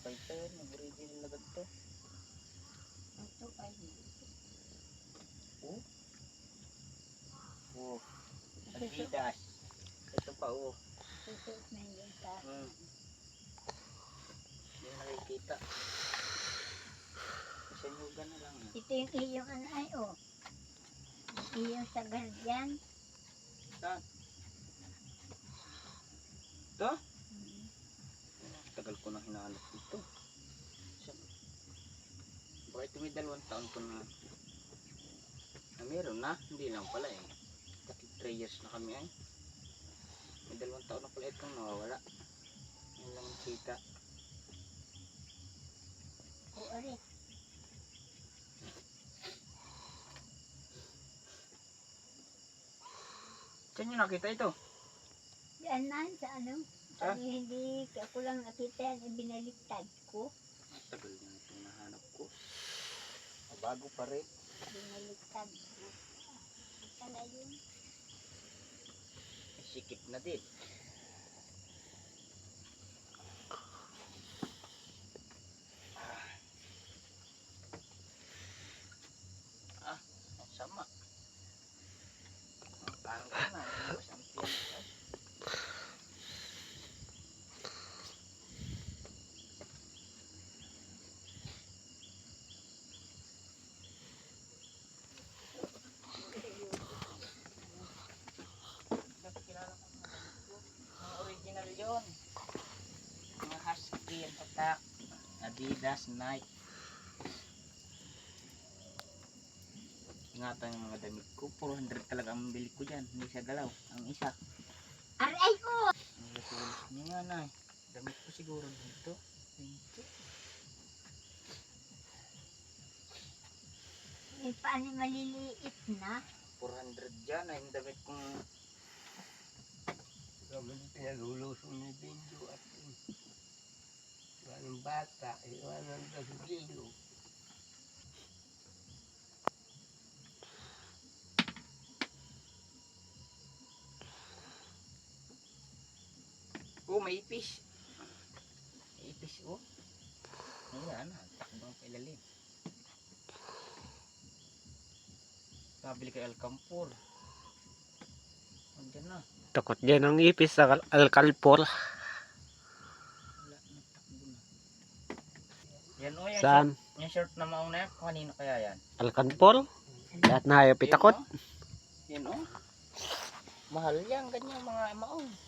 2.5 yung original na ganito. Ang 2.5. Oh. Oh. Adidas. Ito pa oh. Susuot na yun sa Hindi na nakikita. Sanyugan na lang. ito yung iyong ano ay oh. Iyong sa Guardian. Saan? Ito? Tagal ko na hinahanap dito. Baka ito may 2 taon ko na meron na. Hindi lang pala eh. 3 years na kami ay. May 2 taon na pala itong nawawala. Yan lang ang kita. O ari. Saan nyo nakita ito? Yan na sa ano. Ah? Sabi hindi ako lang nakita yan. Binaliktad ko. Tagal na itong nahanap ko. Bago pa rin. Binaliktad ko. Ito na yun. Sikip na din. Ang sama. Ang parang ka na. Original yun. Mga husky at attack. Adidas, Nike. Ingatan yung mga damit ko. 400 talaga ang bili ko dyan. Hindi siya galaw. Ang isa. Aray ko! Ang gasulis niya nga na eh. Damit ko siguro dito. 20. Eh, paano maliliit na? 400 dyan ay yung damit kong Kapag pinalulusong ni Binjo at iwan ng bata, iwan ng dasudilo. oh may ipis. May ipis oh. Ayan takbang pailalim. Nabili kay Alcampur. Andiyan na. Takot dyan ang ipis sa Alcalpor. Wala, nagtakbo na. Yan o, yan Saan? Short, yung short na mauna yan. Kanino kaya yan? Alcalpor? Lahat na hayop itakot. Yan o. Mahal yan, ganyan mga maong.